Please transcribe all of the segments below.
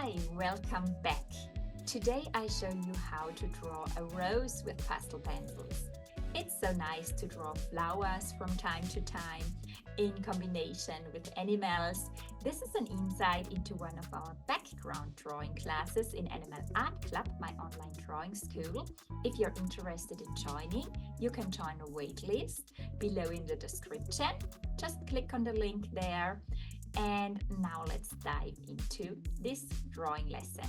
Hi, welcome back. Today I show you how to draw a rose with pastel pencils. It's so nice to draw flowers from time to time in combination with animals. This is an insight into one of our background drawing classes in Animal Art Club, my online drawing school. If you're interested in joining, you can join a waitlist below in the description. Just click on the link there. And now let's dive into this drawing lesson.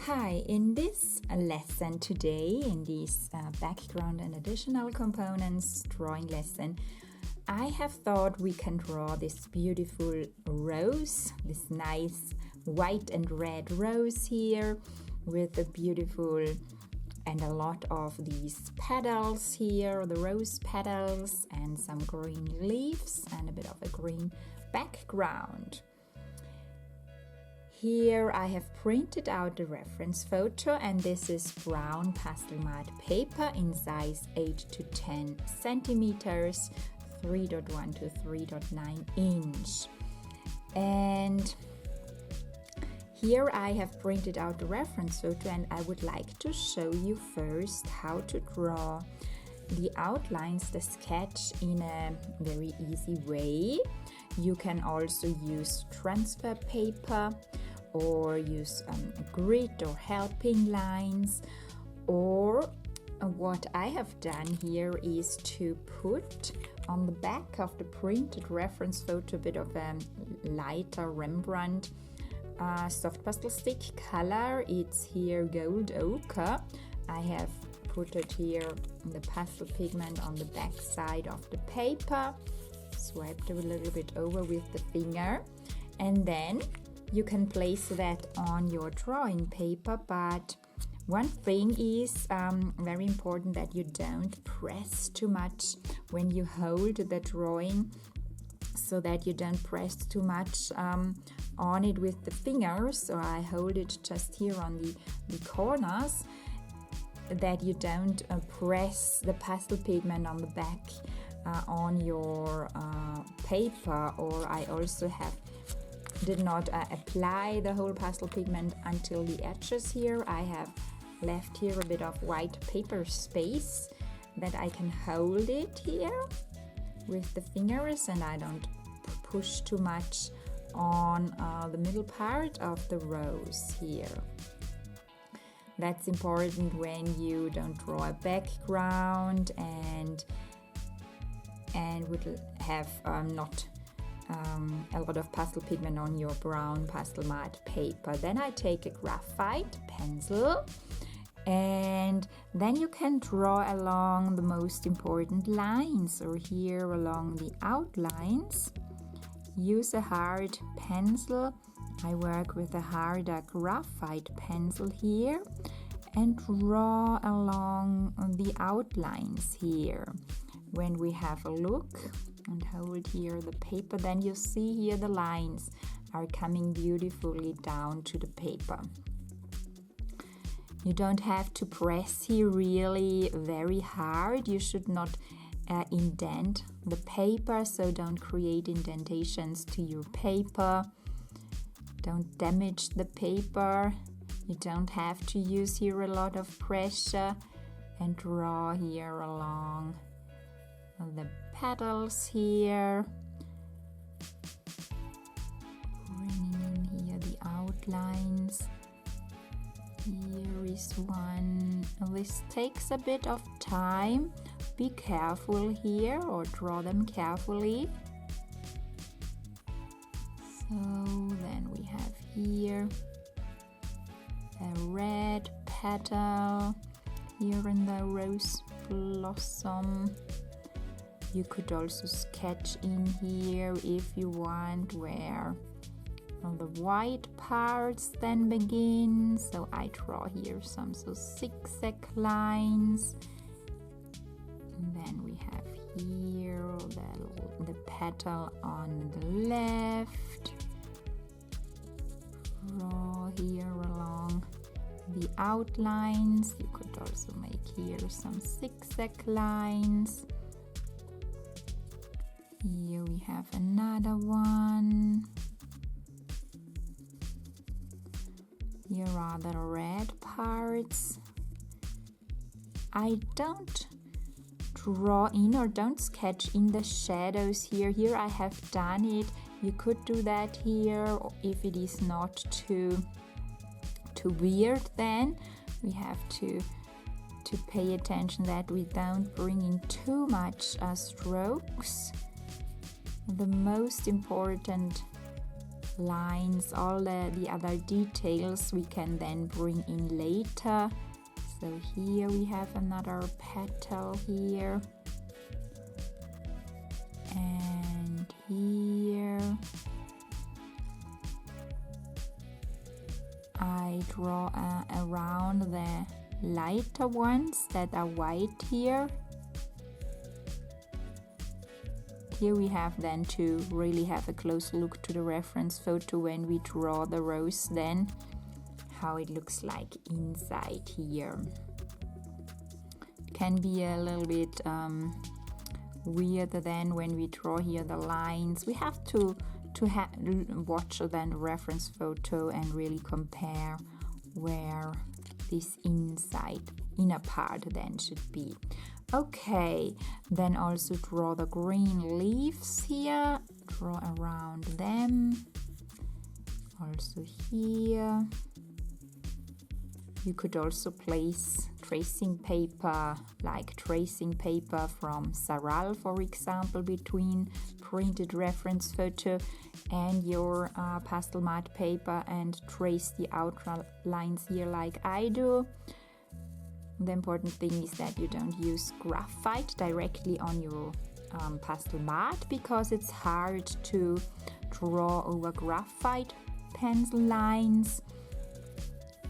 Hi, in this lesson today, in this background and additional components drawing lesson, I have thought we can draw this beautiful rose, this nice white and red rose here with a beautiful and a lot of these petals here, the rose petals and some green leaves and a bit of a green background. Here I have printed out the reference photo, and this is brown pastel matte paper in size 8 to 10 centimeters, 3.1 to 3.9 inch. And here I have printed out the reference photo, and I would like to show you first how to draw the outlines, the sketch in a very easy way. You can also use transfer paper or use grid or helping lines, or what I have done here is to put on the back of the printed reference photo a bit of a lighter Rembrandt soft pastel stick color. It's here gold ochre. I have put it here, the pastel pigment on the back side of the paper, swiped a little bit over with the finger, and then you can place that on your drawing paper. But one thing is very important, that you don't press too much when you hold the drawing, so that you don't press too much on it with the fingers. So I hold it just here on the corners, that you don't press the pastel pigment on the back on your paper. Or I also did not apply the whole pastel pigment until the edges here. I have left here a bit of white paper space that I can hold it here with the fingers, and I don't push too much on the middle part of the rose here. That's important when you don't draw a background and would have not a lot of pastel pigment on your brown pastel matte paper. Then I take a graphite pencil, and then you can draw along the most important lines, or here along the outlines. Use a hard pencil. I work with a harder graphite pencil here, and draw along the outlines here. When we have a look and hold here the paper, then you see here the lines are coming beautifully down to the paper. You don't have to press here really very hard. You should not indent the paper, so don't create indentations to your paper. Don't damage the paper. You don't have to use here a lot of pressure, and draw here along the petals here, bringing in here the outlines. Here is one. This takes a bit of time. Be careful here, or draw them carefully. So then we have here a red petal here in the rose blossom. You could also sketch in here if you want where the white parts then begin. So I draw here some zigzag lines. And then we have here the petal on the left. Draw here along the outlines. You could also make here some zigzag lines. Here we have another one. Here are the red parts. I don't draw in or don't sketch in the shadows here. Here I have done it. You could do that here if it is not too weird. Then we have to pay attention that we don't bring in too much strokes. The most important lines, all the other details we can then bring in later. So here we have another petal here, and here I draw around the lighter ones that are white here. Here we have then to really have a close look to the reference photo when we draw the rose, then how it looks like inside here. It can be a little bit weird then when we draw here the lines. We have to watch then the reference photo and really compare where this inner part then should be. Okay, then also draw the green leaves here, draw around them, also here. You could also place tracing paper, like tracing paper from Saral, for example, between printed reference photo and your pastel matte paper and trace the outlines here like I do. The important thing is that you don't use graphite directly on your pastel matte, because it's hard to draw over graphite pencil lines.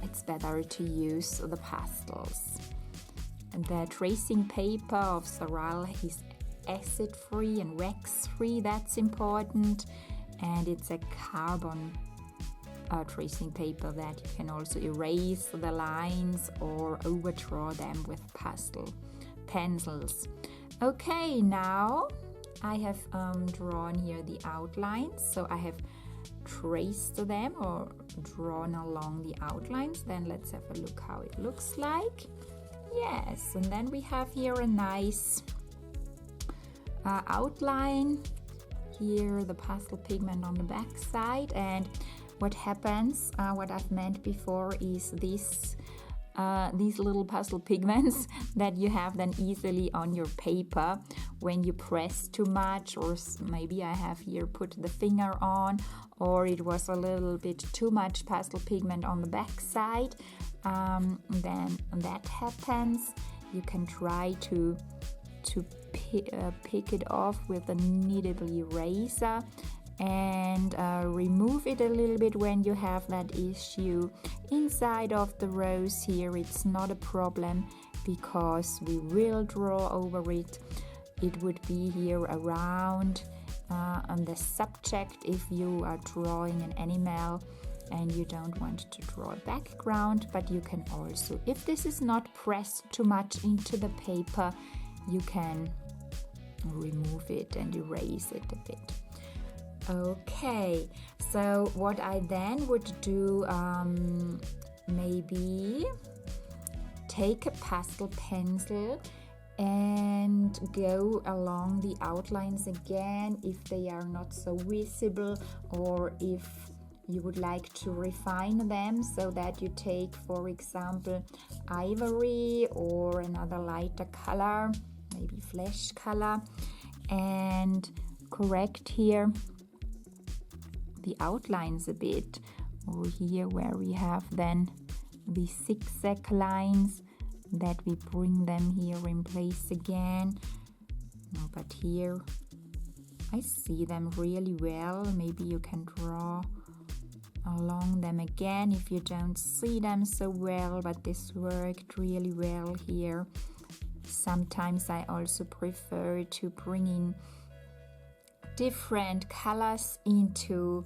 It's better to use the pastels. And the tracing paper of Saral is acid-free and wax-free, that's important. And it's a carbon tracing paper that you can also erase the lines or overdraw them with pastel pencils. Okay, now I have drawn here the outlines, so I have traced them or drawn along the outlines. Then let's have a look how it looks like. Yes, and then we have here a nice outline. Here the pastel pigment on the back side, and what happens, what I've meant before, is these little pastel pigments that you have then easily on your paper when you press too much, or maybe I have here put the finger on, or it was a little bit too much pastel pigment on the back side. Then that happens. You can try to pick it off with a kneadable eraser and remove it a little bit when you have that issue. Inside of the rose here, it's not a problem because we will draw over it. It would be here around on the subject if you are drawing an animal and you don't want to draw a background. But you can also, if this is not pressed too much into the paper, you can remove it and erase it a bit. Okay, so what I then would do, maybe take a pastel pencil and go along the outlines again if they are not so visible, or if you would like to refine them, so that you take, for example, ivory or another lighter color, maybe flesh color, and correct here the outlines a bit, or here where we have then the zigzag lines, that we bring them here in place again. But here I see them really well. Maybe you can draw along them again if you don't see them so well, but this worked really well here. Sometimes I also prefer to bring in different colors into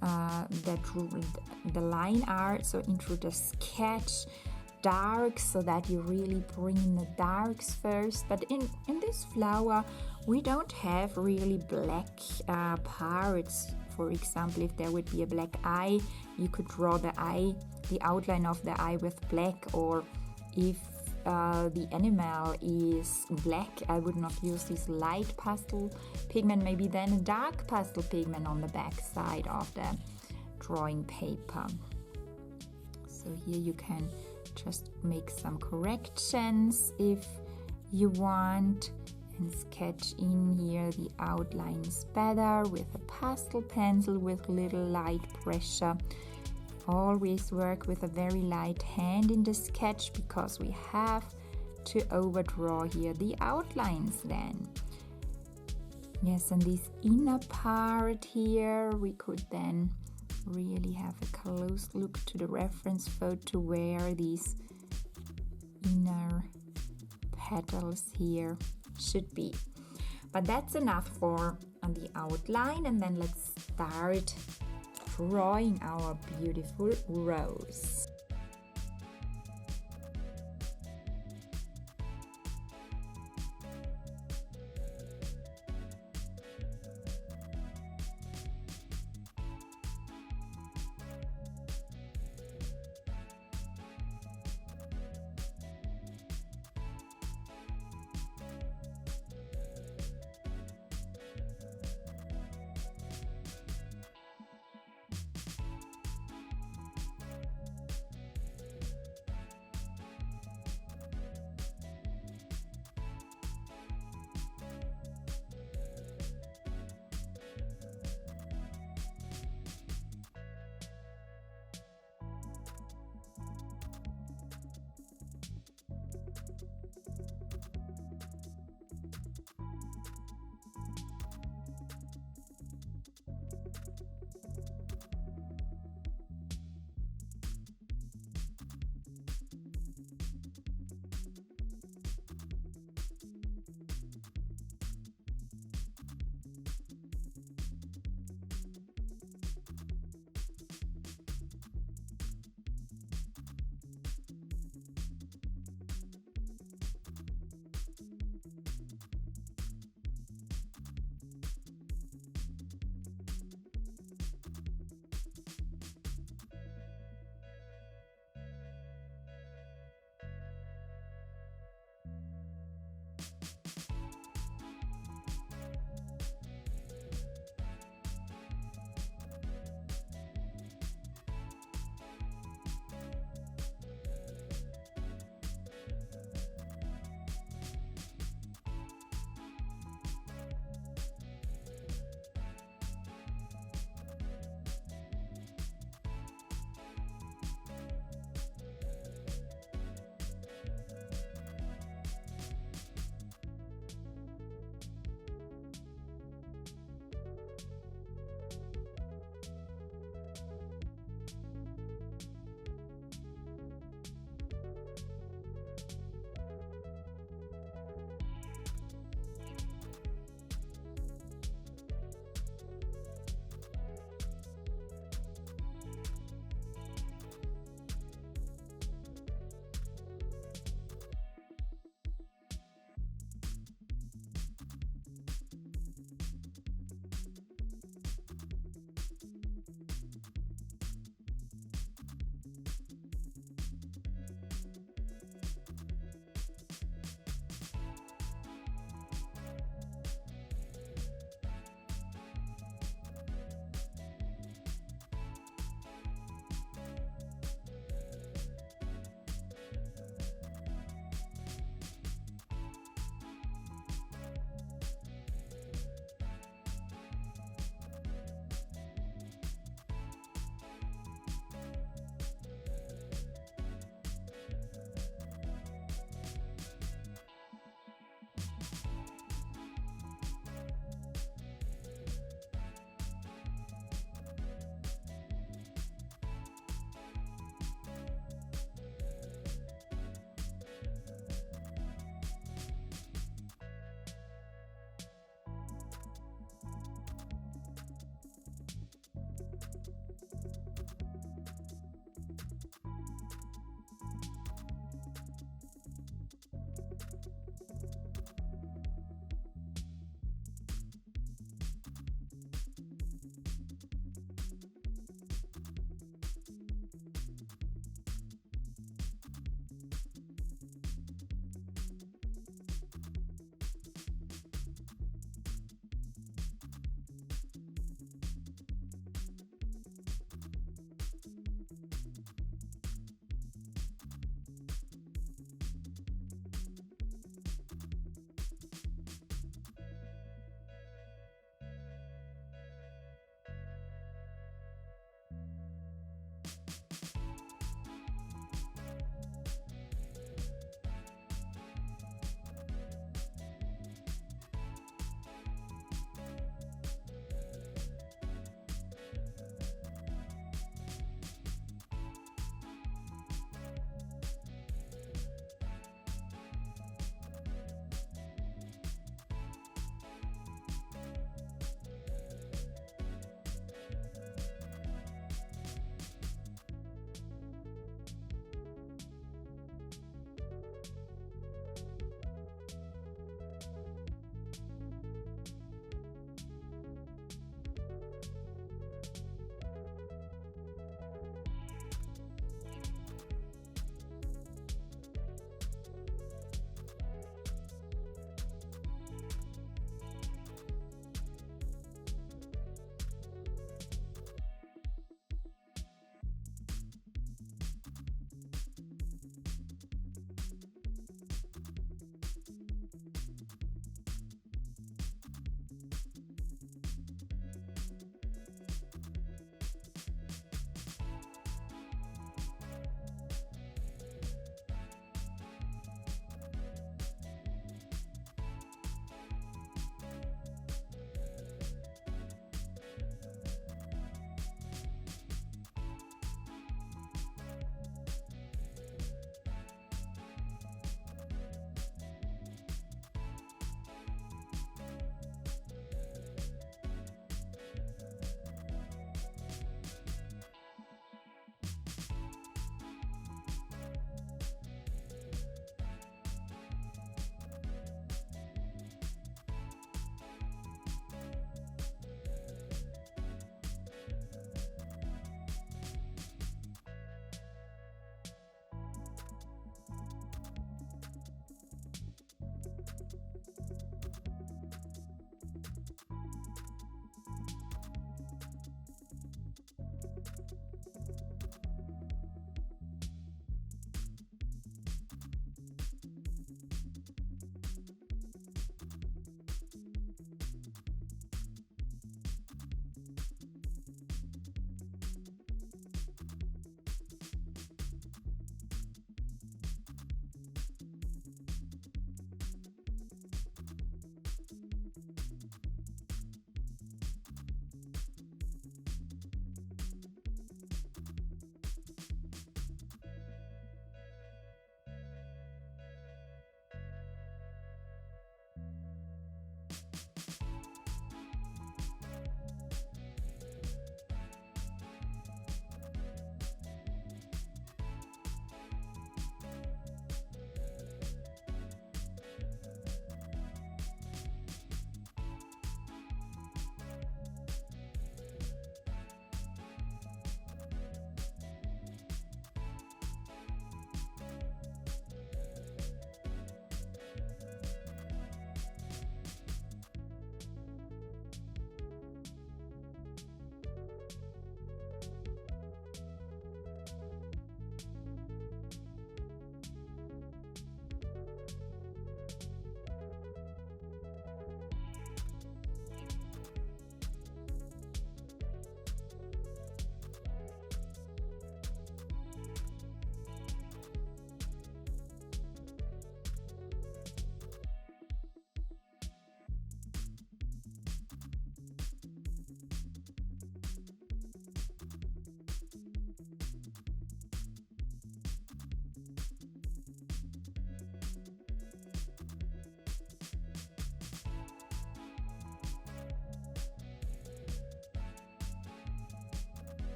the line art, so into the sketch, dark, so that you really bring in the darks first. But in this flower we don't have really black parts For example, if there would be a black eye, you could draw the outline of the eye with black, or if the animal is black, I would not use this light pastel pigment, maybe then a dark pastel pigment on the back side of the drawing paper. So here you can just make some corrections if you want, and sketch in here the outlines better with a pastel pencil with little light pressure. Always work with a very light hand in the sketch, because we have to overdraw here the outlines then. Yes, and this inner part here, we could then really have a close look to the reference photo where these inner petals here should be. But that's enough for the outline, and then let's start drawing our beautiful rose.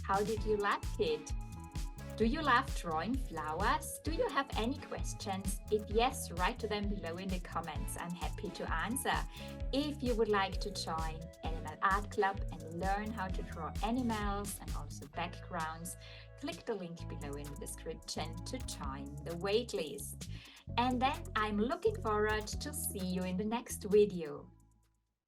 How did you like it? Do you love drawing flowers? Do you have any questions? If yes, write them below in the comments. I'm happy to answer. If you would like to join Animal Art Club and learn how to draw animals and also backgrounds, click the link below in the description to join the waitlist. And then I'm looking forward to see you in the next video.